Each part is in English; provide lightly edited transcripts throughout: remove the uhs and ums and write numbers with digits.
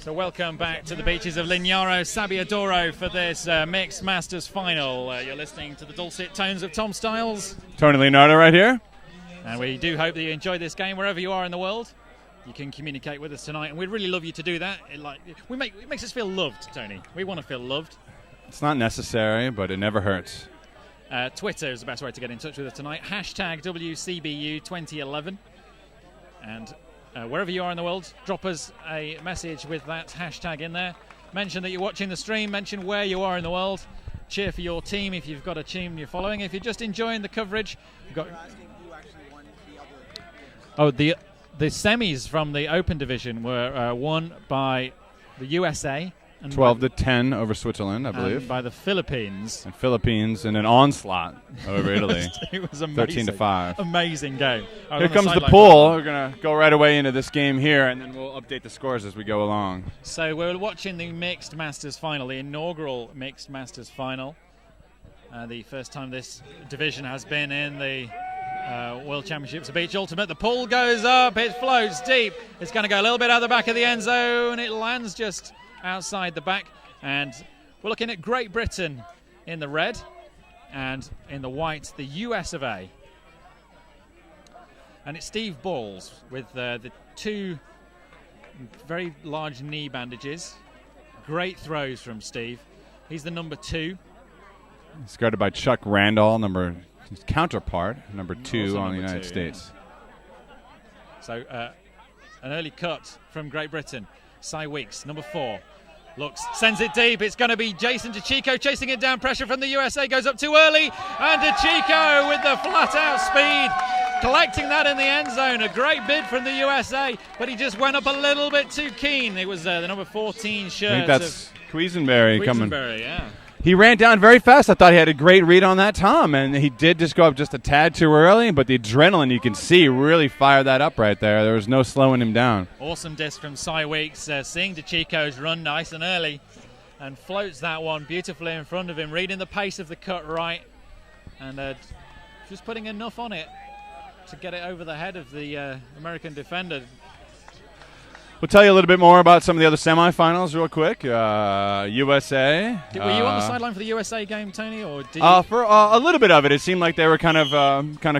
So welcome back to the beaches of Lignano Sabiadoro for this Mixed Masters Final. You're listening to the dulcet tones of Tom Stiles. Tony Leonardo right here. And we do hope that you enjoy this game wherever you are in the world. You can communicate with us tonight, and we'd really love you to do that. It makes us feel loved, Tony. We want to feel loved. It's not necessary, but it never hurts. Twitter is the best way to get in touch with us tonight. Hashtag WCBU 2011. And wherever you are in the world, drop us a message with that hashtag in there. Mention that you're watching the stream. Mention where you are in the world. Cheer for your team if you've got a team you're following. If you're just enjoying the coverage, the semis from the Open division were won by the USA. And 12-10 over Switzerland, I believe. And by the Philippines. And Philippines in an onslaught over Italy. It was amazing. 13-5. Amazing game. Here comes the pool. We're going to go right away into this game here, and then we'll update the scores as we go along. So we're watching the Mixed Masters Final, the inaugural Mixed Masters Final. The first time this division has been in the World Championships of Beach Ultimate. The pull goes up. It floats deep. It's going to go a little bit out the back of the end zone. It lands just outside the back, and we're looking at Great Britain in the red, and in the white the US of A. And it's Steve Balls with the two very large knee bandages. Great throws from Steve. He's the number 2. He's guarded by Chuck Randall, his counterpart, number 2 on the United States. Yeah. So an early cut from Great Britain. Cy Weeks, number 4. Looks, sends it deep. It's going to be Jason DeChico chasing it down. Pressure from the USA goes up too early. And DeChico with the flat-out speed, collecting that in the end zone. A great bid from the USA, but he just went up a little bit too keen. It was the number 14 shirt. I think that's Quisenberry coming. Yeah. He ran down very fast. I thought he had a great read on that, Tom, and he did just go up just a tad too early, but the adrenaline you can see really fired that up right there. There was no slowing him down. Awesome disc from Cy Weeks, seeing DeChico's run nice and early, and floats that one beautifully in front of him, reading the pace of the cut right, and just putting enough on it to get it over the head of the American defender. We'll tell you a little bit more about some of the other semifinals real quick. USA. Were you on the sideline for the USA game, Tony, or did you? For a little bit of it. It seemed like they were kind of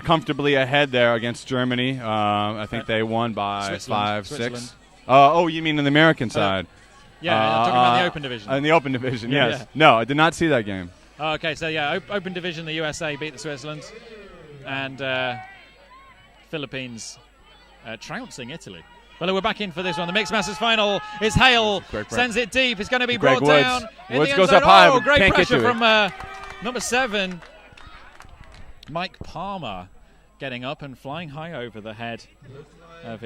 comfortably ahead there against Germany. I think they won by 5-6. Oh, you mean on the American side? Yeah, I'm talking about the Open division. In the Open division, yes. Yeah. No, I did not see that game. Oh, okay, so yeah, Open division, the USA beat the Switzerland, and Philippines trouncing Italy. Well, we're back in for this one. The Mixed Masters Final is Hale. Sends it deep. It's going to be brought down. Woods goes up high. Oh, great can't pressure get to from number 7. Mike Palmer getting up and flying high over the head of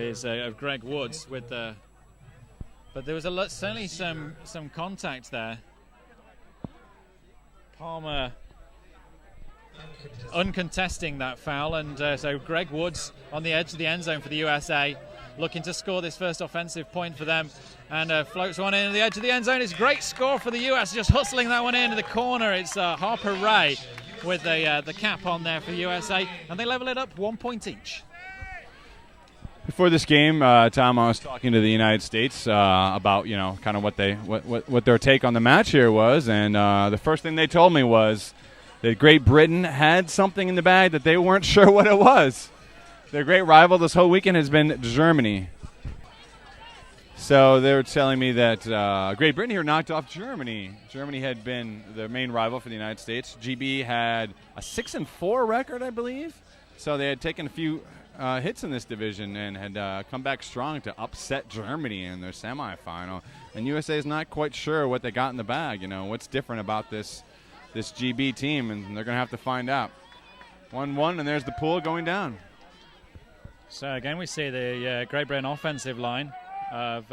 Greg Woods. But there was certainly some contact there. Palmer uncontesting that foul, and so Greg Woods on the edge of the end zone for the USA, looking to score this first offensive point for them, and floats one in at the edge of the end zone. It's a great score for the US, just hustling that one into the corner. It's Harper Ray with the cap on there for the USA, and they level it up 1 point each. Before this game, Tom, I was talking to the United States about kind of what their take on the match here was, and the first thing they told me was that Great Britain had something in the bag that they weren't sure what it was. Their great rival this whole weekend has been Germany. So they were telling me that Great Britain here knocked off Germany. Germany had been the main rival for the United States. GB had a 6-4 record, I believe. So they had taken a few hits in this division and had come back strong to upset Germany in their semifinal. And USA is not quite sure what they got in the bag. What's different about this GB team, and they're going to have to find out. 1-1, and there's the pool going down. So again, we see the Great Britain offensive line of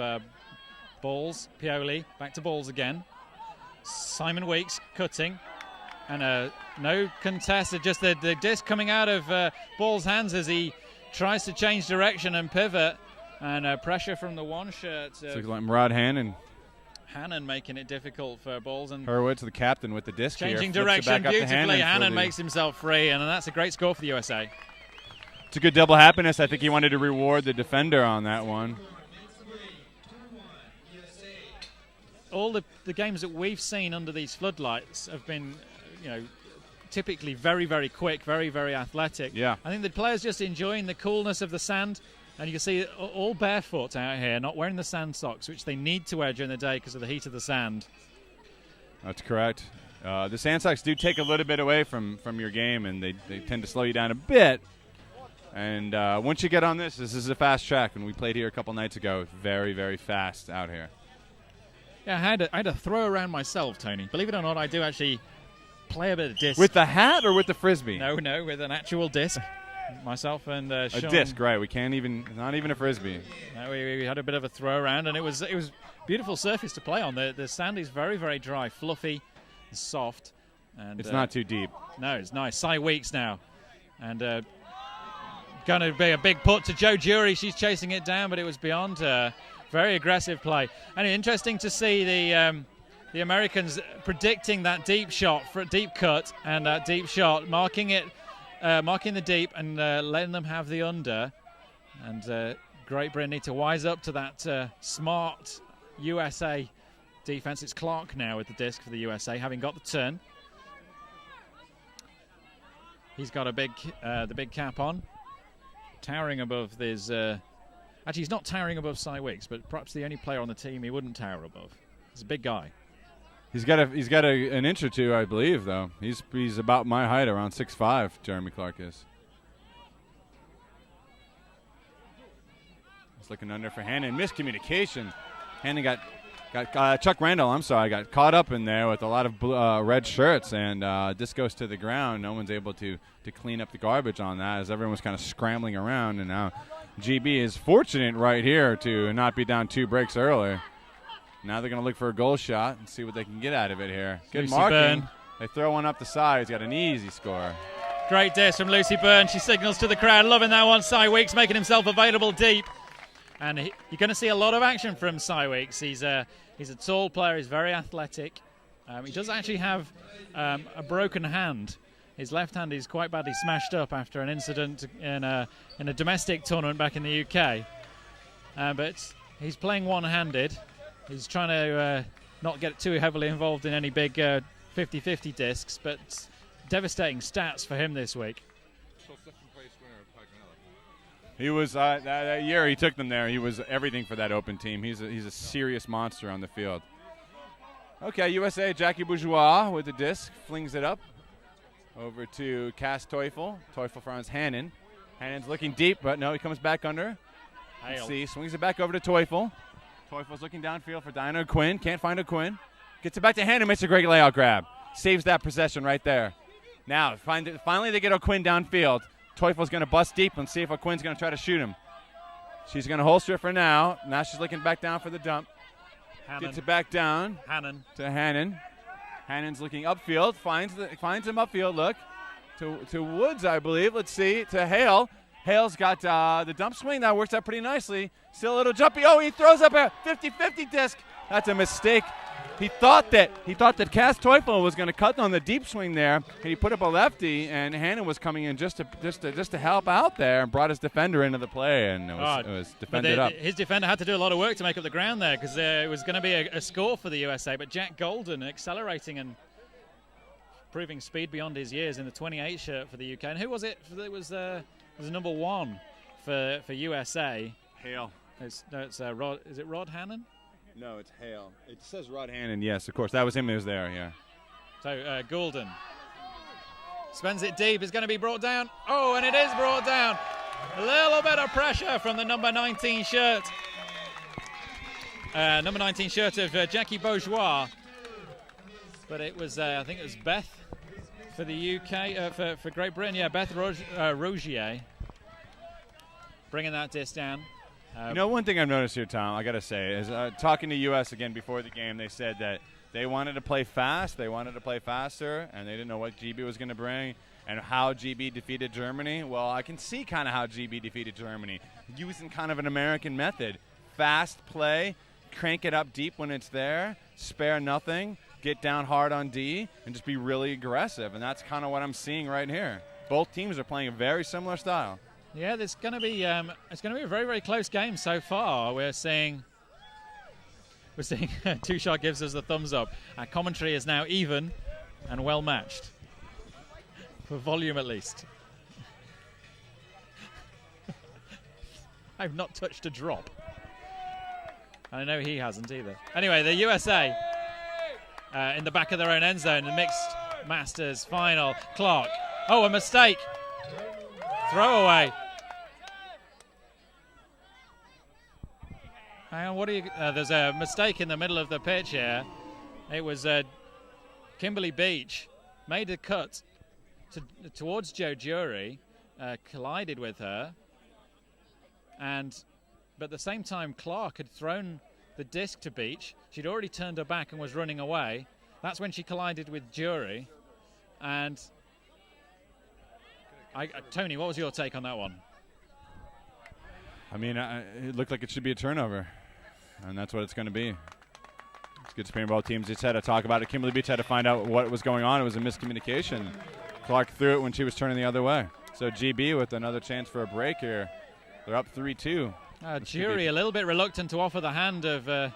Balls, Pioli, back to Balls again. Simon Weeks cutting, and no contest, just the disc coming out of Balls' hands as he tries to change direction and pivot, and pressure from the one shirt. Looks like Murad Hannon making it difficult for Balls, and Hurwitz, the captain, with the disc changing here, direction beautifully. Hannon makes himself free, and that's a great score for the USA. It's a good double happiness. I think he wanted to reward the defender on that one. all the games that we've seen under these floodlights have been, typically very, very quick, very, very athletic. Yeah. I think the players just enjoying the coolness of the sand, and you can see all barefoot out here, not wearing the sand socks, which they need to wear during the day because of the heat of the sand. That's correct. The sand socks do take a little bit away from your game, and they tend to slow you down a bit. And once you get on this is a fast track. When we played here a couple nights ago, very, very fast out here. Yeah, I had a throw around myself, Tony. Believe it or not, I do actually play a bit of disc. With the hat or with the frisbee? No, with an actual disc. Myself and Sean. A disc, right? We can't even, not even a frisbee. No, we had a bit of a throw around, and it was beautiful surface to play on. The sand is very, very dry, fluffy, soft, and it's not too deep. No, it's nice. Cy Weeks now, and going to be a big put to Joe Jury. She's chasing it down, but it was beyond her. Very aggressive play, and interesting to see the Americans predicting that deep shot for a deep cut and that deep shot, marking the deep and letting them have the under. And Great Britain need to wise up to that smart USA defense. It's Clark now with the disc for the USA, having got the turn. He's got the big cap on, towering above his. Actually, he's not towering above Cy Weeks, but perhaps the only player on the team he wouldn't tower above. He's a big guy. He's got an inch or two, I believe, though. He's about my height, around 6'5", Jeremy Clark is. He's looking under for Hannon. Miscommunication. Hannon got Chuck Randall, got caught up in there with a lot of red shirts, and this goes to the ground. No one's able to clean up the garbage on that as everyone's kind of scrambling around, and now GB is fortunate right here to not be down 2 breaks early. Now they're going to look for a goal shot and see what they can get out of it here. Good Lucy marking. Byrne. They throw one up the side. He's got an easy score. Great disc from Lucy Byrne. She signals to the crowd, loving that one. Cy Weeks making himself available deep. And you're going to see a lot of action from Cy Weeks. He's a tall player. He's very athletic. He does actually have a broken hand. His left hand is quite badly smashed up after an incident in a domestic tournament back in the UK. But he's playing one-handed. He's trying to not get too heavily involved in any big 50-50 discs, but devastating stats for him this week. He was that year he took them there. He was everything for that open team. He's a serious monster on the field. Okay, USA, Jackie Bourgeois with the disc, flings it up over to Cass Teufel. Teufel finds Hannon. Hannon's looking deep, but no, he comes back under. Let's see, swings it back over to Teufel. Teufel's looking downfield for Diana O'Quinn. Can't find O'Quinn. Gets it back to Hannon. Makes a great layout grab. Saves that possession right there. Now, finally they get O'Quinn downfield. Teufel's going to bust deep and see if O'Quinn's going to try to shoot him. She's going to holster it for now. Now she's looking back down for the dump. Hannon. Gets it back down to Hannon. Hannon's looking upfield. Finds him upfield. Look. To Woods, I believe. Let's see. To Hale. Hale's got the dump swing. That works out pretty nicely. Still a little jumpy. Oh, he throws up a 50-50 disc. That's a mistake. He thought that Cass Teufel was going to cut on the deep swing there, and he put up a lefty, and Hannon was coming in just to help out there, and brought his defender into the play, and it was defended up. His defender had to do a lot of work to make up the ground there because it was going to be a score for the USA. But Jack Golden accelerating and proving speed beyond his years in the 28 shirt for the UK. And who was it? It was number 1 for USA. Hale. It's Rod. Is it Rod Hannon? No, it's Hale. It says Rod Hannon. Yes, of course. That was him who was there, yeah. So Goulden spends it deep. It's going to be brought down. Oh, and it is brought down. A little bit of pressure from the number 19 shirt. Number 19 shirt of Jackie Bourgeois. But it was, I think it was Beth for the UK, for Great Britain. Yeah, Beth Rogier bringing that disc down. One thing I've noticed here, Tom, I got to say, is talking to U.S. again before the game, they said that they wanted to play fast, they wanted to play faster, and they didn't know what GB was going to bring and how GB defeated Germany. Well, I can see kind of how GB defeated Germany, using kind of an American method. Fast play, crank it up deep when it's there, spare nothing, get down hard on D, and just be really aggressive, and that's kind of what I'm seeing right here. Both teams are playing a very similar style. Yeah, it's going to be a very, very close game so far. We're seeing We're seeing Two-Shot gives us the thumbs up. Our commentary is now even and well matched. For volume at least. I've not touched a drop. I know he hasn't either. Anyway, the USA in the back of their own end zone, the mixed masters final. Clark. Oh, a mistake. Throwaway. Hang on, what are you? There's a mistake in the middle of the pitch here. It was Kimberly Beach made a cut towards Joe Jury, collided with her, but at the same time Clark had thrown the disc to Beach. She'd already turned her back and was running away. That's when she collided with Jury. And Tony, what was your take on that one? I mean, it looked like it should be a turnover, and that's what it's going to be. It's good paintball teams just had to talk about it. Kimberly Beach had to find out what was going on. It was a miscommunication. Clark threw it when she was turning the other way. So GB with another chance for a break here. They're up 3-2. Jury a little bit reluctant to offer the hand of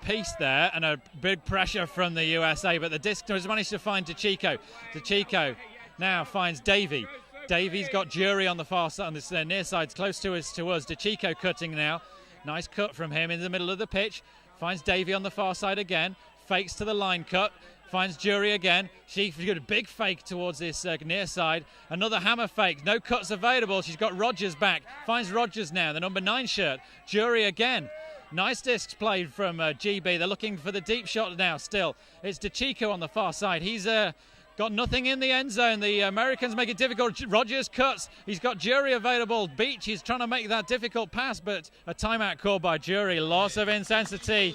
peace there, and a big pressure from the USA, but the disc has managed to find DeChico. DeChico now finds Davey. Davey's got Jury on the far side, on this near side, close to us. DeChico cutting now. Nice cut from him in the middle of the pitch. Finds Davey on the far side again. Fakes to the line cut. Finds Jury again. She's got a big fake towards this near side. Another hammer fake. No cuts available. She's got Rogers back. Finds Rogers now, the number 9 shirt. Jury again. Nice discs played from GB. They're looking for the deep shot now still. It's DeChico on the far side. He's got nothing in the end zone. The Americans make it difficult. Rogers cuts. He's got Jury available. Beach, he's trying to make that difficult pass, but a timeout called by Jury. Loss of intensity.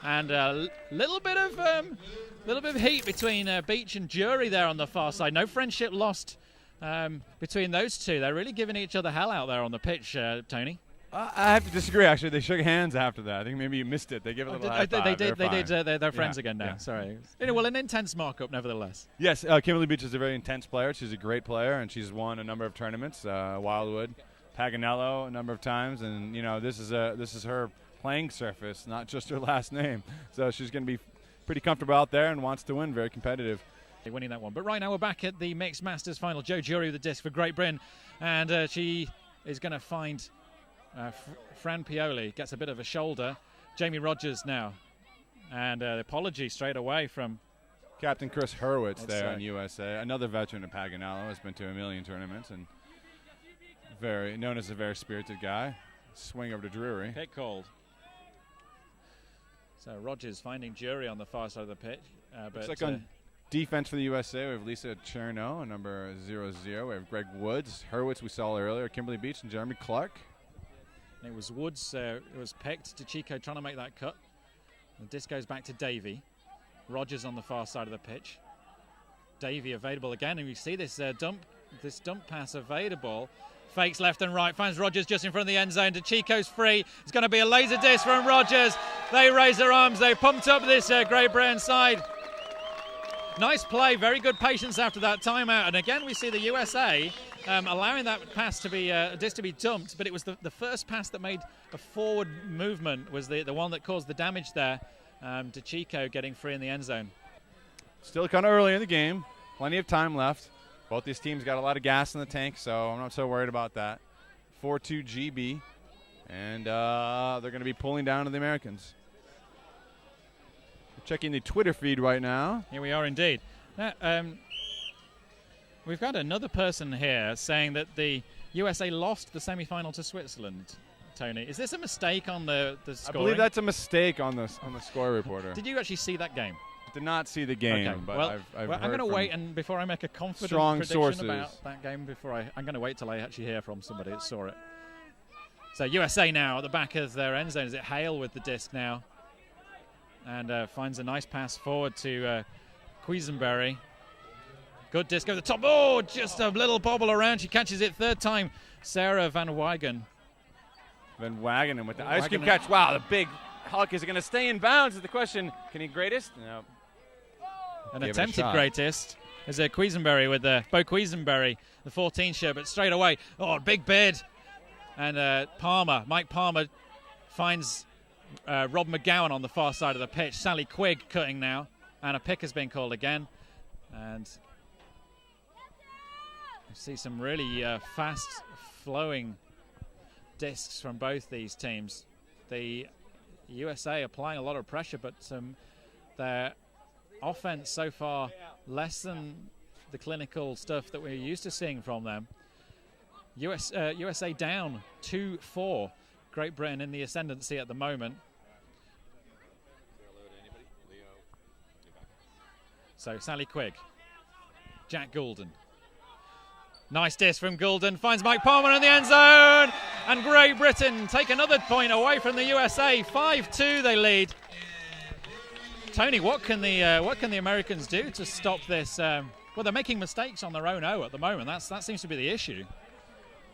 And a little bit of heat between Beach and Jury there on the far side. No friendship lost between those two. They're really giving each other hell out there on the pitch, Tony. I have to disagree, actually. They shook hands after that. I think maybe you missed it. They gave a little high five. They did. They're friends again now. Yeah. Sorry. Well, an intense markup, nevertheless. Yes, Kimberly Beach is a very intense player. She's a great player, and she's won a number of tournaments. Wildwood, Paganello a number of times, and this is her playing surface, not just her last name. So she's going to be pretty comfortable out there and wants to win. Very competitive. Winning that one. But right now we're back at the mixed masters final. Joe Jury with the disc for Great Britain, and she is going to find. Fran Pioli gets a bit of a shoulder. Jamie Rogers now. And apology straight away from Captain Chris Hurwitz there in USA. Another veteran of Paganello. Has been to a million tournaments and known as a very spirited guy. Swing over to Drury. Pick called. So Rogers finding Jury on the far side of the pitch. Looks like on defense for the USA, we have Lisa Cherno, number 00. We have Greg Woods. Hurwitz we saw earlier. Kimberly Beach and Jeremy Clark. It was Woods, it was picked. DeChico trying to make that cut. The disc goes back to Davey. Rogers on the far side of the pitch. Davey available again, and we see this dump pass available. Fakes left and right, finds Rogers just in front of the end zone. DeChico's free. It's going to be a laser disc from Rogers. They raise their arms. They pumped up this Great Britain side. Nice play, very good patience after that timeout. And again, we see the USA allowing that pass to be disc to be dumped, but it was the first pass that made a forward movement was the one that caused the damage there. DeChico getting free in the end zone. Still kind of early in the game, plenty of time left. Both these teams got a lot of gas in the tank, so I'm not so worried about that. 4-2 GB, and they're going to be pulling down to the Americans. We're checking the Twitter feed right now. Here we are indeed. We've got another person here saying that the USA lost the semi-final to Switzerland. Tony, is this a mistake on the scoring? I believe that's a mistake on the score reporter. Did you actually see that game? Did not see the game, okay. but well, I've I'm going to wait, and before I make a confident prediction about that game, I'm going to wait till I actually hear from somebody that saw it. So USA now at the back of their end zone. Is it Hale with the disc now? And finds a nice pass forward to Quisenberry. Good disc over the top. Oh, just a little bobble around. She catches it third time. Sarah Van Wagen. Van Wagenen with the ice cream catch. Wow, the big Hulk is going to stay in bounds is the question. Can he greatest? No. An attempted greatest is Quisenberry with Bo Quisenberry, the 14 shirt, but straight away, big bid. And Mike Palmer finds Rob McGowan on the far side of the pitch. Sally Quigg cutting now. And a pick has been called again. And you see some really fast-flowing discs from both these teams. The USA applying a lot of pressure, but their offense so far less than the clinical stuff that we're used to seeing from them. USA down 2-4. Great Britain in the ascendancy at the moment. So Sally Quigg, Jack Goulden. Nice disc from Goulden, finds Mike Palmer in the end zone, and Great Britain take another point away from the USA. 5-2 they lead. Tony, what can the Americans do to stop this? Well, they're making mistakes on their own O at the moment. That seems to be the issue.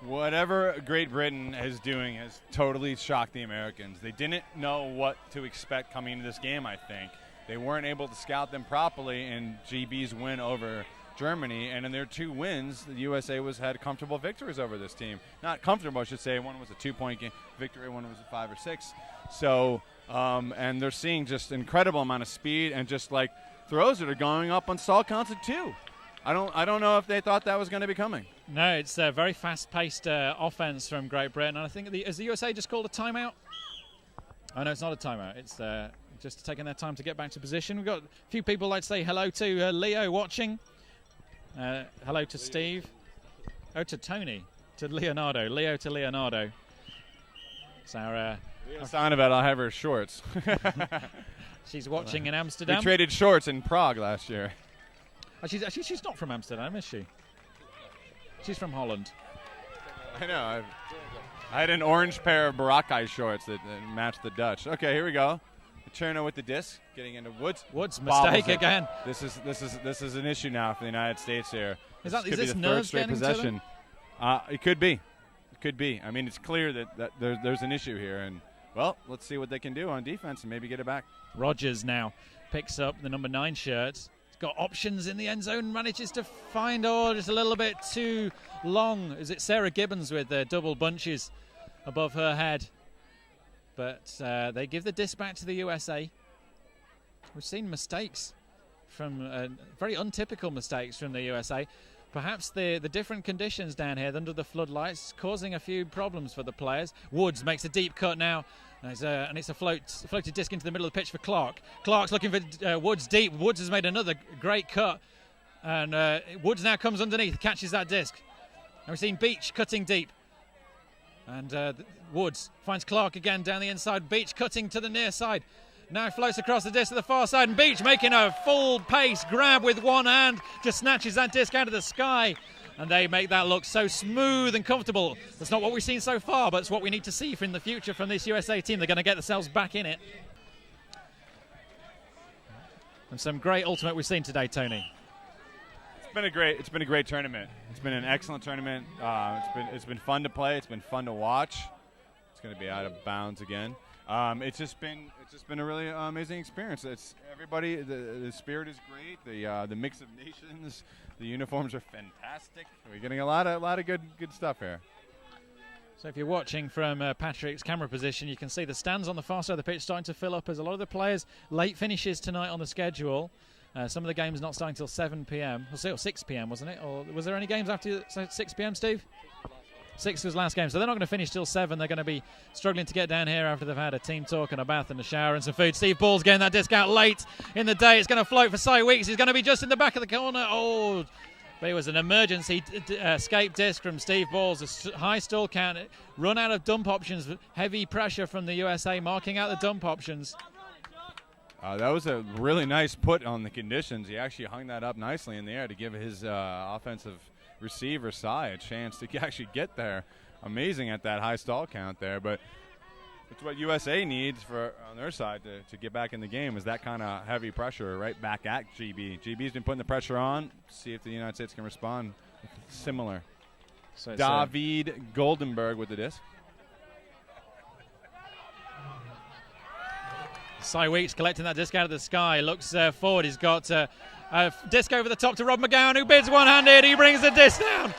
Whatever Great Britain is doing has totally shocked the Americans. They didn't know what to expect coming into this game, I think. They weren't able to scout them properly in GB's win over Germany, and in their 2 wins, the USA had comfortable victories over this team. Not comfortable, I should say. One was a 2-point victory, one was a 5 or 6. So, and they're seeing just incredible amount of speed and just like throws that are going up on stall counts at 2. I don't know if they thought that was going to be coming. No, it's a very fast-paced offense from Great Britain, and I think has the USA just called a timeout? Oh no, it's not a timeout. It's just taking their time to get back to position. We've got a few people like to say hello to Leo watching. Hello to Steve. Oh, to Tony. To Leonardo. Leo to Leonardo. It's our sign about I'll have her shorts. She's watching in Amsterdam. We traded shorts in Prague last year. She's not from Amsterdam, is she? She's from Holland. I know. I had an orange pair of Barakai shorts that matched the Dutch. Okay, here we go. Cherno with the disc, getting into Woods. Woods mistake again. This is an issue now for the United States here. Is this nerves getting possession? To them? It could be. It could be. I mean, it's clear that there's an issue here, and well, let's see what they can do on defense and maybe get it back. Rogers now picks up the number 9 shirt. He's got options in the end zone. Manages to find just a little bit too long. Is it Sarah Gibbons with the double bunches above her head? But they give the disc back to the USA. We've seen mistakes from very untypical mistakes from the USA. Perhaps the different conditions down here under the floodlights causing a few problems for the players. Woods makes a deep cut now, and it's a floated disc into the middle of the pitch for Clark. Clark's looking for Woods deep. Woods has made another great cut, and Woods now comes underneath, catches that disc. And we've seen Beach cutting deep. And Woods finds Clark again down the inside. Beach cutting to the near side. Now floats across the disc to the far side. And Beach making a full pace grab with one hand. Just snatches that disc out of the sky. And they make that look so smooth and comfortable. That's not what we've seen so far, but it's what we need to see in the future from this USA team. They're going to get themselves back in it. And some great ultimate we've seen today, Tony. It's been a great tournament. It's been an excellent tournament. It's been fun to play. It's been fun to watch. It's going to be out of bounds again. It's just been a really amazing experience. It's everybody. The spirit is great. The mix of nations. The uniforms are fantastic. We're getting a lot of good stuff here. So if you're watching from Patrick's camera position, you can see the stands on the far side of the pitch starting to fill up as a lot of the players late finishes tonight on the schedule. Some of the games not starting till 7 p.m. or 6 p.m. wasn't it? Or was there any games after 6 p.m., Steve? 6 was last game, so they're not going to finish till 7. They're going to be struggling to get down here after they've had a team talk and a bath and a shower and some food. Steve Ball's getting that disc out late in the day. It's going to float for Cy Weeks. He's going to be just in the back of the corner. Oh, but it was an emergency escape disc from Steve Ball's. A high stall count. Run out of dump options. Heavy pressure from the USA, marking out the dump options. That was a really nice put on the conditions. He actually hung that up nicely in the air to give his offensive receiver Cy a chance to actually get there. Amazing at that high stall count there, but it's what USA needs for on their side to get back in the game is that kind of heavy pressure right back at GB. GB's been putting the pressure on. See if the United States can respond similar. So David Goldenberg with the disc. Cy Weeks collecting that disc out of the sky. Looks forward. He's got a disc over the top to Rob McGowan, who bids one-handed. He brings the disc down.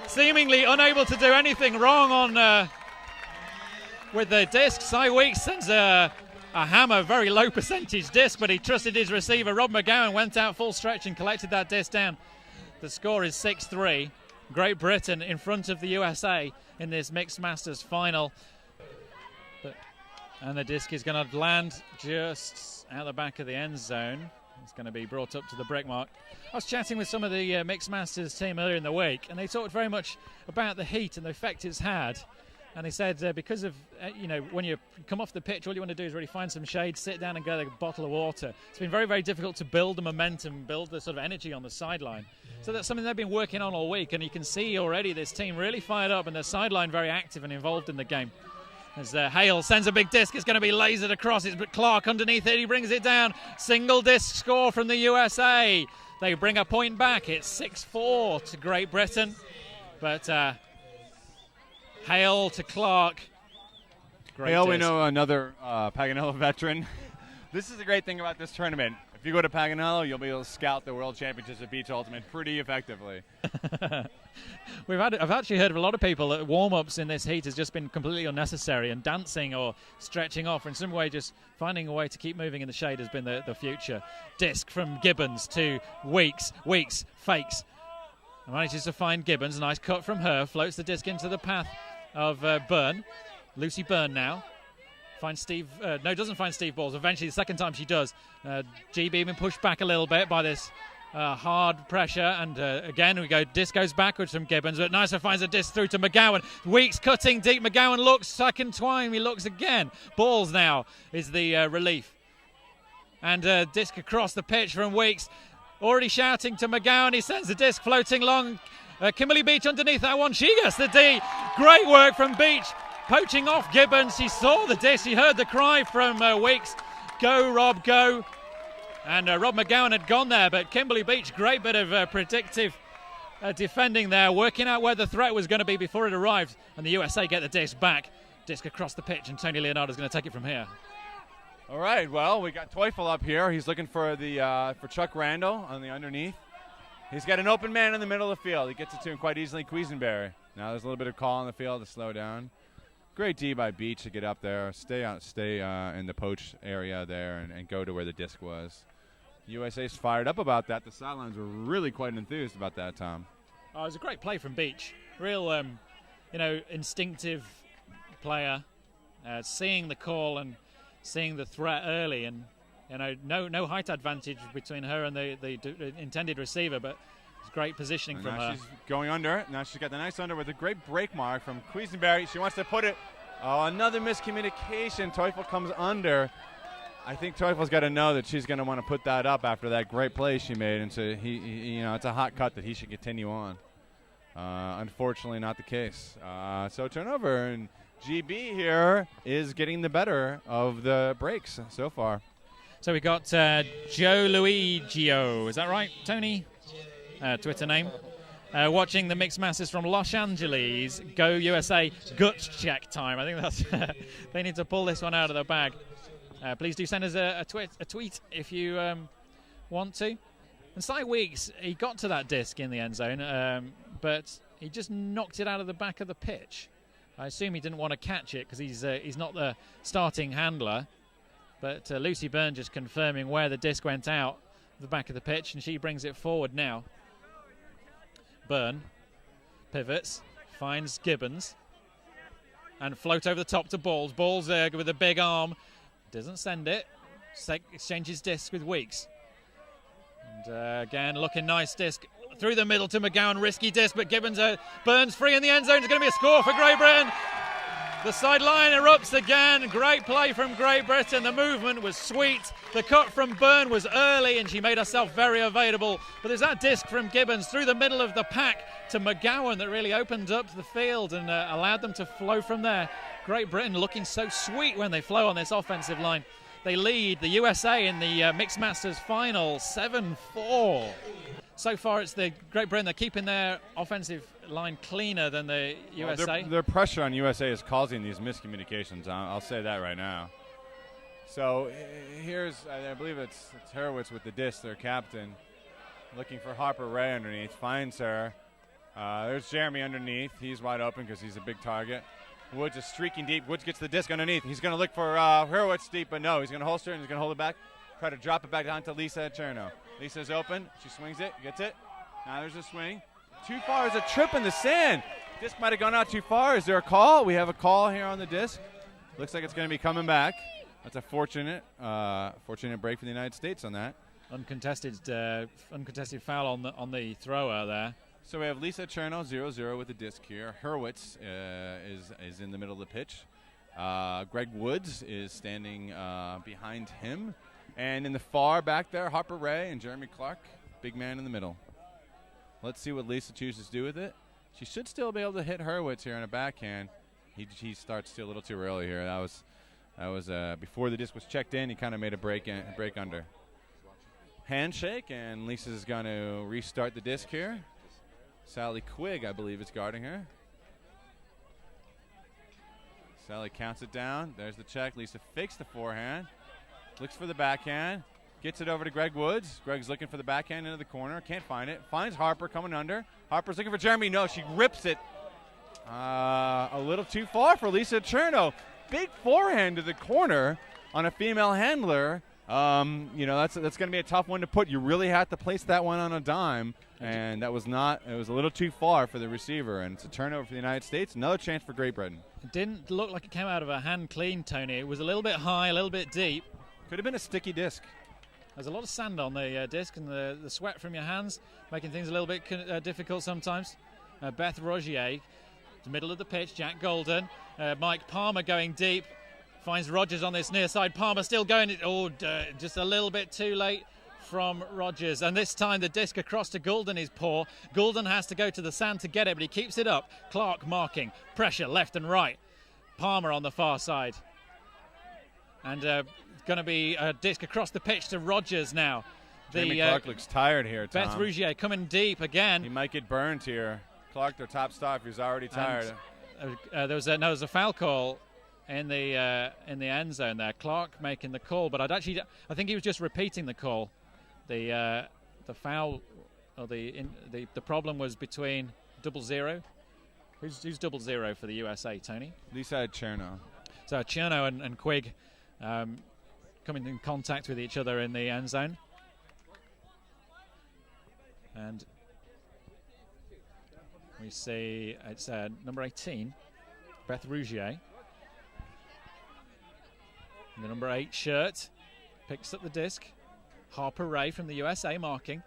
Seemingly unable to do anything wrong on with the disc. Cy Weeks sends a hammer, very low percentage disc, but he trusted his receiver. Rob McGowan went out full stretch and collected that disc down. The score is 6-3. Great Britain in front of the USA in this Mixed Masters final. And the disc is going to land just out the back of the end zone. It's going to be brought up to the brick mark. I was chatting with some of the Mixed Masters team earlier in the week, and they talked very much about the heat and the effect it's had. And they said because of, when you come off the pitch, all you want to do is really find some shade, sit down and get a bottle of water. It's been very, very difficult to build the momentum, build the sort of energy on the sideline. So that's something they've been working on all week, and you can see already this team really fired up and their sideline very active and involved in the game. As Hale sends a big disc, it's going to be lasered across it, but Clark underneath it, he brings it down. Single disc score from the USA. They bring a point back. It's 6-4 to Great Britain. But Hale to Clark. Hale, we know, another Paganello veteran. This is the great thing about this tournament. If you go to Paganello, you'll be able to scout the World Championships of Beach Ultimate pretty effectively. I've actually heard of a lot of people that warm-ups in this heat has just been completely unnecessary, and dancing or stretching off, or in some way just finding a way to keep moving in the shade has been the future. Disc from Gibbons to Weeks. Weeks fakes. Manages to find Gibbons. A nice cut from her. Floats the disc into the path of Byrne. Lucy Byrne now. Finds Steve. Doesn't find Steve Balls. Eventually, the second time she does. GB being pushed back a little bit by this hard pressure. And again, we go. Disc goes backwards from Gibbons. But Nicer finds a disc through to McGowan. Weeks cutting deep. McGowan looks. Second time, he looks again. Balls now is the relief. And disc across the pitch from Weeks. Already shouting to McGowan. He sends the disc floating long. Kimberly Beach underneath that one. She gets the D. Great work from Beach. Poaching off Gibbons. She saw the disc. She heard the cry from Weeks. Go, Rob, go. And Rob McGowan had gone there, but Kimberly Beach, great bit of predictive defending there, working out where the threat was going to be before it arrived. And the USA get the disc back. Disc across the pitch, and Tony Leonardo's going to take it from here. All right, well, we got Teufel up here. He's looking for for Chuck Randall on the underneath. He's got an open man in the middle of the field. He gets it to him quite easily, Quisenberry. Now there's a little bit of call on the field to slow down. Great D by Beach to get up there, stay in the poach area there, and go to where the disc was. USA's fired up about that. The sidelines were really quite enthused about that, Tom. Oh, it was a great play from Beach. Real, instinctive player, seeing the call and seeing the threat early, and no height advantage between her and the intended receiver, but it's great positioning and from now her. She's going under. Now she's got the nice under with a great break mark from Quisenberry. She wants to put it. Oh, another miscommunication. Teufel comes under. I think Teufel's got to know that she's going to want to put that up after that great play she made, and so he it's a hot cut that he should continue on. Unfortunately, not the case. So turnover, and GB here is getting the better of the breaks so far. So we got Joe Luigio. Is that right, Tony? Twitter name. Watching the Mixed Masters from Los Angeles. Go USA gut check time. I think that's they need to pull this one out of the bag. Please do send us a tweet if you want to. And Cy Weeks, he got to that disc in the end zone, but he just knocked it out of the back of the pitch. I assume he didn't want to catch it because he's not the starting handler. But Lucy Byrne just confirming where the disc went out the back of the pitch, and she brings it forward now. Byrne pivots, finds Gibbons, and float over the top to Balls. Balls with a big arm. Doesn't send it. Exchanges disc with Weeks. And again, looking nice disc through the middle to McGowan. Risky disc, but Gibbons Burns free in the end zone. It's going to be a score for Great Britain. The sideline erupts again. Great play from Great Britain. The movement was sweet. The cut from Byrne was early, and she made herself very available. But there's that disc from Gibbons through the middle of the pack to McGowan that really opened up the field and allowed them to flow from there. Great Britain looking so sweet when they flow on this offensive line. They lead the USA in the Mixed Masters final 7-4. So far, it's the Great Britain. They're keeping their offensive line cleaner than the USA. Their pressure on USA is causing these miscommunications. I'll say that right now. So here's, I believe it's Hurwitz with the disc, their captain, looking for Harper Ray underneath. Finds her. There's Jeremy underneath. He's wide open because he's a big target. Woods is streaking deep. Woods gets the disc underneath. He's going to look for Hurwitz deep, but no. He's going to holster and he's going to hold it back. Try to drop it back down to Lisa Cherno. Lisa's open. She swings it. Gets it. Now there's a swing. Too far is a trip in the sand. Disc might have gone out too far. Is there a call? We have a call here on the disc. Looks like it's going to be coming back. That's a fortunate break for the United States on that. Uncontested foul on the thrower there. So we have Lisa Cherno 0-0 with the disc here. Hurwitz is in the middle of the pitch. Greg Woods is standing behind him. And in the far back there, Harper Ray and Jeremy Clark, big man in the middle. Let's see what Lisa chooses to do with it. She should still be able to hit Hurwitz here on a backhand. He starts a little too early here. That was before the disc was checked in. He kind of made a break under. Handshake, and Lisa's going to restart the disc here. Sally Quigg, I believe, is guarding her. Sally counts it down. There's the check. Lisa fakes the forehand. Looks for the backhand. Gets it over to Greg Woods. Greg's looking for the backhand into the corner. Can't find it. Finds Harper coming under. Harper's looking for Jeremy. No, she rips it. A little too far for Lisa Cherno. Big forehand to the corner on a female handler. That's going to be a tough one to put. You really have to place that one on a dime, and it was a little too far for the receiver, and it's a turnover for the United States. Another chance for Great Britain. It didn't look like it came out of a hand clean, Tony. It was a little bit high, a little bit deep. Could have been a sticky disc. There's a lot of sand on the disc, and the sweat from your hands making things a little bit difficult sometimes. Beth Rogier, the middle of the pitch, Jack Golden, Mike Palmer going deep. Finds Rogers on this near side. Palmer still going. Just a little bit too late from Rogers. And this time the disc across to Goulden is poor. Goulden has to go to the sand to get it, but he keeps it up. Clark marking. Pressure left and right. Palmer on the far side. And going to be a disc across the pitch to Rogers now. Jamie Clark looks tired here, Tom. Beth Rougier coming deep again. He might get burned here. Clark, their top star, if he's already tired. There was a foul call in the end zone there. Clark making the call, but I think he was just repeating the call. The foul, or the problem was between 00. Who's 00 for the USA, Tony? Lisa Cherno. So Cherno and Quigg coming in contact with each other in the end zone, and we see it's number 18, Beth Rougier. The number 8 shirt picks up the disc. Harper Ray from the USA marking.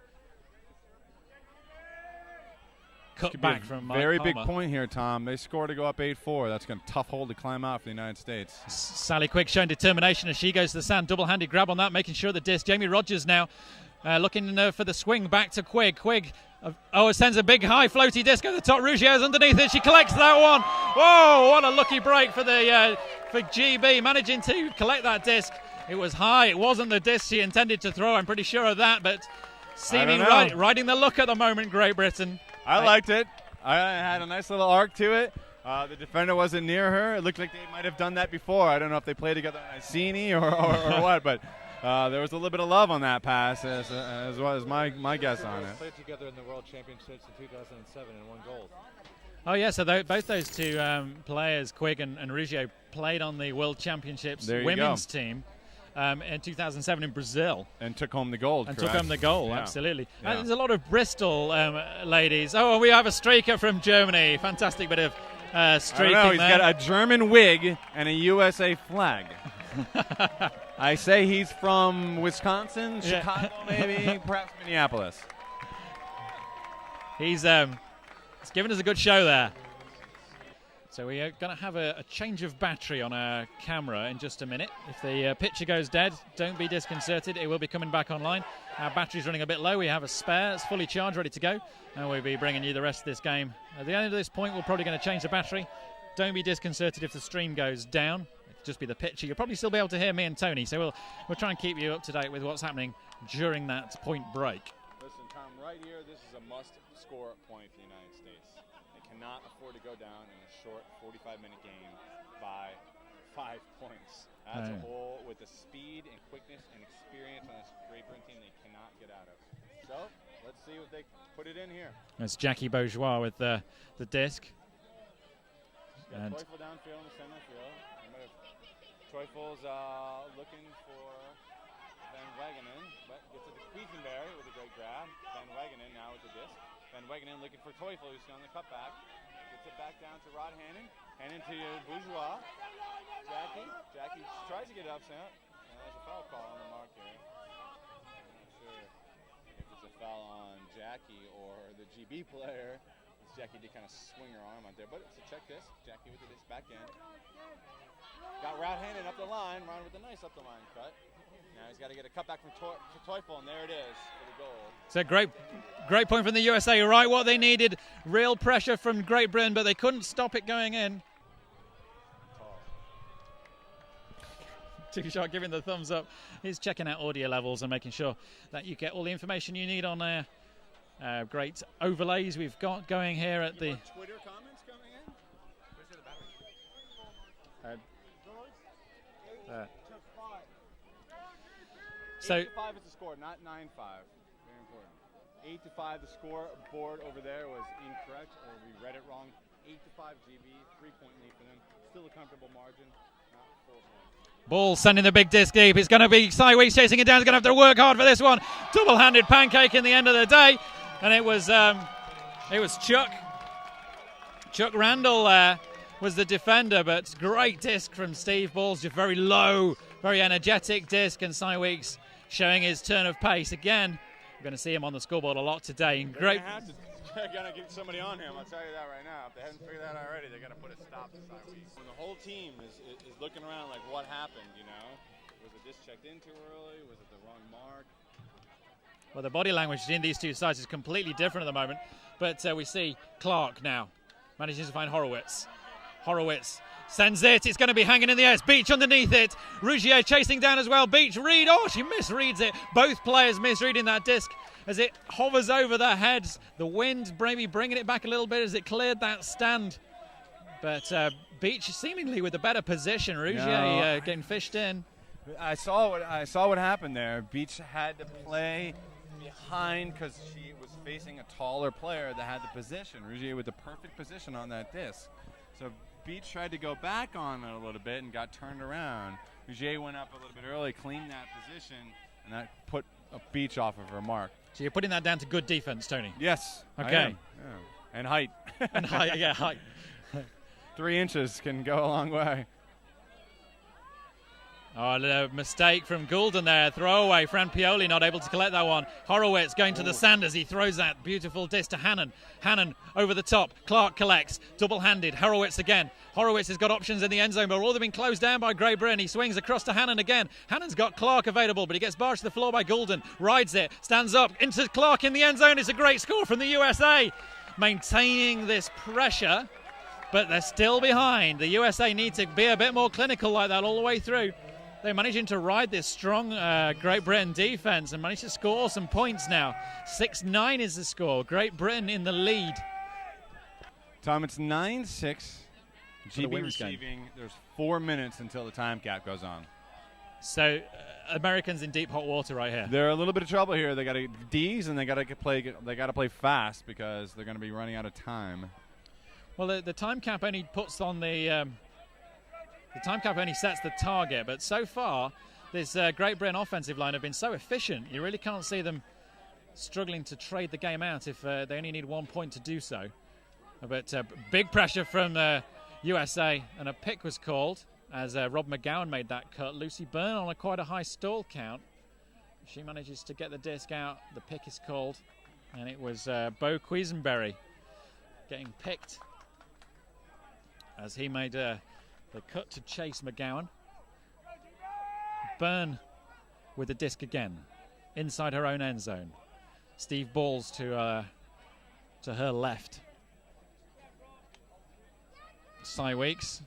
Cut back from Mike very Palmer. Big point here, Tom. They score to go up 8-4. That's going to tough hole to climb out for the United States. Sally Quigg showing determination as she goes to the sand. Double-handed grab on that, making sure the disc. Jamie Rogers now looking for the swing back to Quigg. Quigg sends a big high floaty disc over the top. Rougier's underneath it. She collects that one. Whoa, what a lucky break for GB, managing to collect that disc. It was high. It wasn't the disc she intended to throw. I'm pretty sure of that, but seeming riding the luck at the moment, Great Britain. I liked it. I had a nice little arc to it. The defender wasn't near her. It looked like they might have done that before. I don't know if they played together on Iceni or what, but there was a little bit of love on that pass, as well as my guess on it. They played together in the World Championships in 2007 and won gold. Oh, yeah, so both those two players, Quigg and Rougier, played on the World Championships women's team in 2007 in Brazil. And took home the gold, And took home the gold, yeah. Absolutely. Yeah. And there's a lot of Bristol ladies. Oh, we have a streaker from Germany. Fantastic bit of streaking. I don't know, he's got a German wig and a USA flag. I say he's from Wisconsin, Chicago maybe, perhaps Minneapolis. He's given us a good show there. So we are going to have a change of battery on our camera in just a minute. If the picture goes dead, don't be disconcerted. It will be coming back online. Our battery's running a bit low. We have a spare. It's fully charged, ready to go. And we'll be bringing you the rest of this game. At the end of this point, we're probably going to change the battery. Don't be disconcerted if the stream goes down. It'll just be the picture. You'll probably still be able to hear me and Tony. So we'll try and keep you up to date with what's happening during that point break. Listen, Tom, right here, this is a must-score point for the United States. They cannot afford to go down in a short 45-minute game by 5 points. That's a hole with the speed and quickness and experience on this Great Britain team they cannot get out of. So let's see what they put it in here. That's Jackie Beaujois with the disc. And Teufel downfield in the center field. Teufel's looking for Van Wagenen, but gets it to Quiesenberry with a great grab. Van Wagenen now with the disc. Van Wagenen looking for Teufel, who's on the cutback. Gets it back down to Rod Hannon. Hannon to Bourgeois. Jackie tries to get it upset. There's a foul call on the mark here. I'm not sure if it's a foul on Jackie or the GB player. Jackie did kind of swing her arm out there, but it's a check disc. Jackie with the disc back in. Got Rod Hannon up the line, Rod with a nice up the line cut. Now he's got to get a cutback from Teufel, and there it is for the goal. It's a great point from the USA. Right, what they needed, real pressure from Great Britain, but they couldn't stop it going in. Two-shot giving the thumbs up. He's checking out audio levels and making sure that you get all the information you need on there. Great overlays we've got going here at the Twitter comments coming in. Where's the battery? So 8-5 is the score, not 9-5. Very important. 8-5. The score board over there was incorrect, or we read it wrong. 8-5 GB, 3-point lead for them. Still a comfortable margin, not 4 points. Ball sending the big disc deep. It's going to be Sideways chasing it down. He's going to have to work hard for this one. Double-handed pancake in the end of the day. And it was Chuck Randall was the defender, but great disc from Steve Balls, just very low, very energetic disc, and Sideways showing his turn of pace again. We're going to see him on the scoreboard a lot today. They're going to get somebody on him, I'll tell you that right now. If they haven't figured that out already, they're going to put a stop to Sideways. When the whole team is looking around like, what happened, you know? Was the disc checked in too early? Was it the wrong mark? Well, the body language in these two sides is completely different at the moment. But we see Clark now manages to find Horowitz. Horowitz sends it. It's going to be hanging in the air. It's Beach underneath it. Rougier chasing down as well. Beach read. Oh, she misreads it. Both players misreading that disc as it hovers over their heads. The wind maybe bringing it back a little bit as it cleared that stand. But Beach seemingly with a better position. Rougier getting fished in. I saw what happened there. Beach had to play behind because she was facing a taller player that had the position. Rougier with the perfect position on that disc. So Beach tried to go back on it a little bit and got turned around. Rougier went up a little bit early, cleaned that position, and that put a Beach off of her mark. So you're putting that down to good defense, Tony? Yes. Okay. Yeah. And height. And height, yeah, height. 3 inches can go a long way. Oh, a mistake from Goulden there. Throwaway. Fran Pioli not able to collect that one. Horowitz going to the sand as he throws that beautiful disc to Hannon. Hannon over the top. Clark collects. Double-handed. Horowitz again. Horowitz has got options in the end zone, but all they've been closed down by Great Britain. He swings across to Hannon again. Hannon's got Clark available, but he gets barged to the floor by Goulden. Rides it. Stands up. Into Clark in the end zone. It's a great score from the USA. Maintaining this pressure, but they're still behind. The USA need to be a bit more clinical like that all the way through. They're managing to ride this strong Great Britain defense and manage to score some points now. 6-9 is the score. Great Britain in the lead. Tom, it's 9-6. GB receiving. Game. There's 4 minutes until the time cap goes on. So Americans in deep hot water right here. They're a little bit of trouble here. They got to D's and they got to play fast because they're going to be running out of time. Well, the time cap only puts on the time cap only sets the target, but so far this Great Britain offensive line have been so efficient, you really can't see them struggling to trade the game out if they only need 1 point to do so. But big pressure from USA, and a pick was called as Rob McGowan made that cut. Lucy Byrne on quite a high stall count. She manages to get the disc out. The pick is called, and it was Bo Quiesenberry getting picked as he made the cut to chase McGowan. Byrne with the disc again inside her own end zone. Steve Balls to her left. Cy Weeks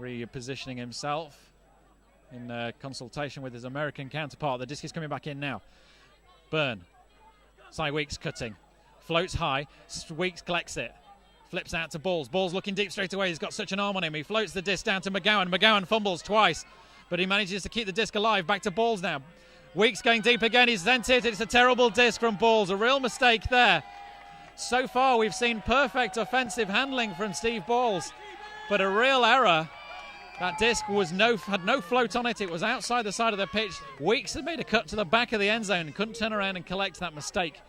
repositioning himself in consultation with his American counterpart. The disc is coming back in now. Byrne. Cy Weeks cutting. Floats high. Weeks collects it. Flips out to Balls. Balls looking deep straight away. He's got such an arm on him. He floats the disc down to McGowan. McGowan fumbles twice, but he manages to keep the disc alive. Back to Balls now. Weeks going deep again. He's sent it. It's a terrible disc from Balls. A real mistake there So far, we've seen perfect offensive handling from Steve Balls, but a real error. That disc had no float on it. It was outside the side of the pitch. Weeks had made a cut to the back of the end zone and couldn't turn around and collect that mistake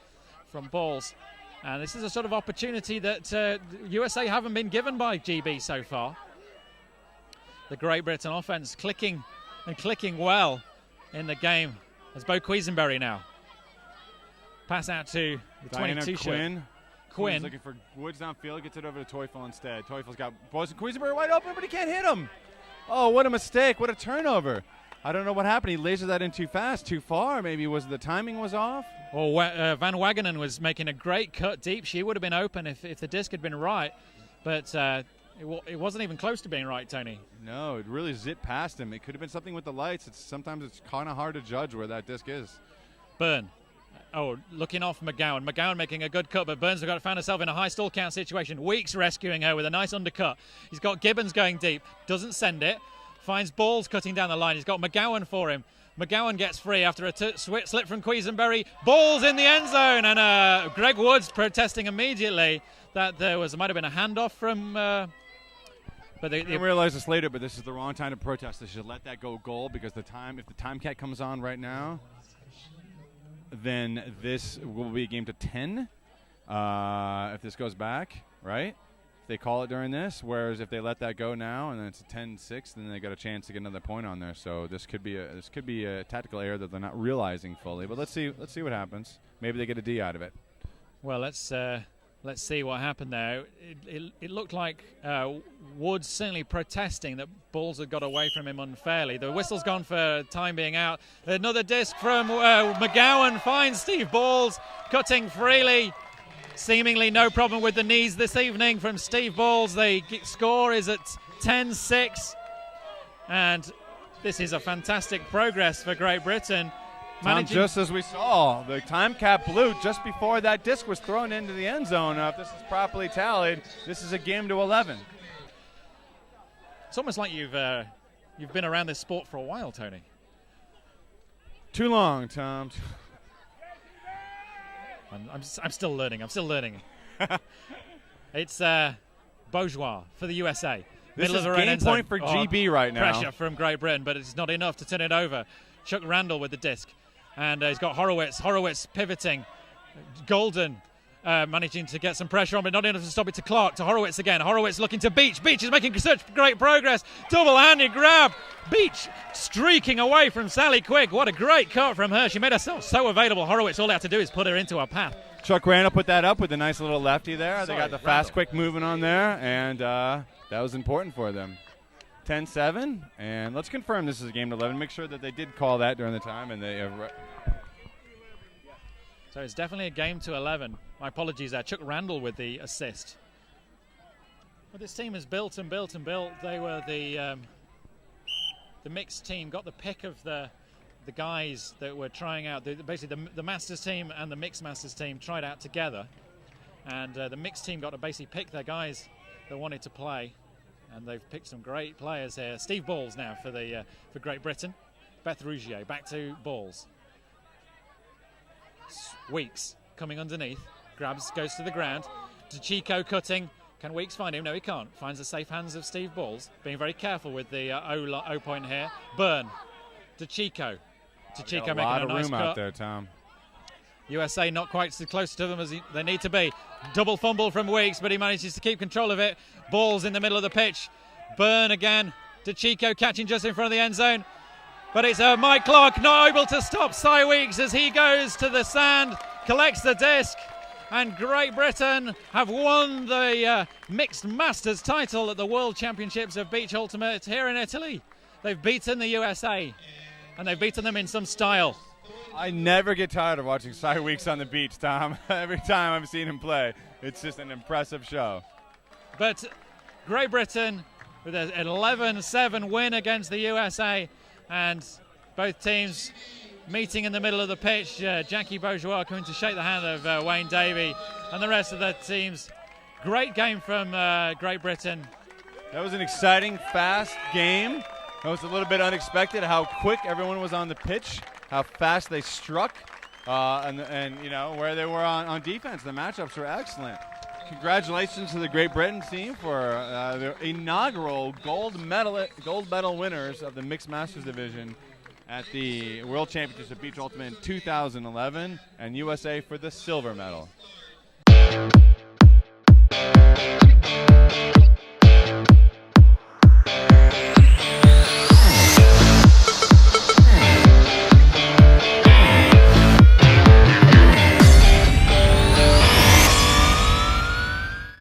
from Balls. And this is a sort of opportunity that USA haven't been given by GB so far. The Great Britain offense clicking well in the game. As Bo Quisenberry now. Pass out to the 22 shirt. Quinn's looking for Woods downfield, gets it over to Teufel instead. Teufel's got Quisenberry wide open, but he can't hit him. Oh, what a mistake. What a turnover. I don't know what happened. He lasered that in too fast, too far. Maybe the timing was off. Well, Van Wagenen was making a great cut deep. She would have been open if the disc had been right, but it wasn't even close to being right, Tony. No, it really zipped past him. It could have been something with the lights. Sometimes it's kind of hard to judge where that disc is. Byrne. Oh, looking off McGowan. McGowan making a good cut, but Burns found herself in a high stall count situation. Weeks rescuing her with a nice undercut. He's got Gibbons going deep. Doesn't send it. Finds Balls cutting down the line. He's got McGowan for him. McGowan gets free after a slip from Quisenberry. Balls in the end zone, and Greg Woods protesting immediately that might have been a handoff from... But they realize this later, but this is the wrong time to protest. They should let that go goal because if the time cat comes on right now, then this will be a game to 10 if this goes back, right? If they call it during this, whereas if they let that go now and then it's a 10-6, then they got a chance to get another point on there. So this could be a tactical error that they're not realizing fully. But let's see what happens. Maybe they get a D out of it. Well, let's see what happened there. It looked like Woods certainly protesting that Balls had got away from him unfairly. The whistle's gone for time being out. Another disc from McGowan finds Steve Balls cutting freely. Seemingly no problem with the knees this evening from Steve Balls. The score is at 10-6. And this is a fantastic progress for Great Britain. Tom, just as we saw, the time cap blew just before that disc was thrown into the end zone. If this is properly tallied, this is a game to 11. It's almost like you've been around this sport for a while, Tony. Too long, Tom. I'm still learning. It's Bourgeois for the USA. This is game point for GB right now. Pressure from Great Britain, but it's not enough to turn it over. Chuck Randall with the disc. And he's got Horowitz pivoting. Golden managing to get some pressure on, but not enough to stop it to Clark. To Horowitz again. Horowitz looking to Beach. Beach is making such great progress. Double-handed grab. Beach streaking away from Sally Quigg. What a great cut from her. She made herself so available. Horowitz, all they have to do is put her into her path. Chuck Randall put that up with a nice little lefty there. They got the fast, quick movement on there, and that was important for them. 10-7, and let's confirm this is a game to 11. Make sure that they did call that during the time, and they. So it's definitely a game to 11. My apologies there. Chuck Randall with the assist. Well, this team has built and built and built. They were the mixed team, got the pick of the guys that were trying out. Basically, the Masters team and the mixed Masters team tried out together, and the mixed team got to basically pick their guys that wanted to play. And they've picked some great players here. Steve Balls now for Great Britain. Beth Rougier back to Balls. Weeks coming underneath. Grabs, goes to the ground. DeChico cutting. Can Weeks find him? No, he can't. Finds the safe hands of Steve Balls. Being very careful with the O point here. Byrne. DeChico. DeChico making a nice cut. A lot of room out there, Tom. USA not quite so close to them as they need to be. Double fumble from Weeks, but he manages to keep control of it. Balls in the middle of the pitch. Byrne again. DeChico catching just in front of the end zone. But it's Mike Clark not able to stop Cy Weeks as he goes to the sand, collects the disc. And Great Britain have won the Mixed Masters title at the World Championships of Beach Ultimate here in Italy. They've beaten the USA, and they've beaten them in some style. I never get tired of watching Cy Weeks on the beach, Tom. Every time I've seen him play, it's just an impressive show. But Great Britain with an 11-7 win against the USA, and both teams meeting in the middle of the pitch. Jackie Bourgeois coming to shake the hand of Wayne Davey and the rest of the teams. Great game from Great Britain. That was an exciting, fast game. That was a little bit unexpected how quick everyone was on the pitch, how fast they struck. and you know where they were on defense. The matchups were excellent. Congratulations to the Great Britain team for the inaugural gold medal winners of the Mixed Masters division at the World Championships of Beach Ultimate in 2011, and USA for the silver medal.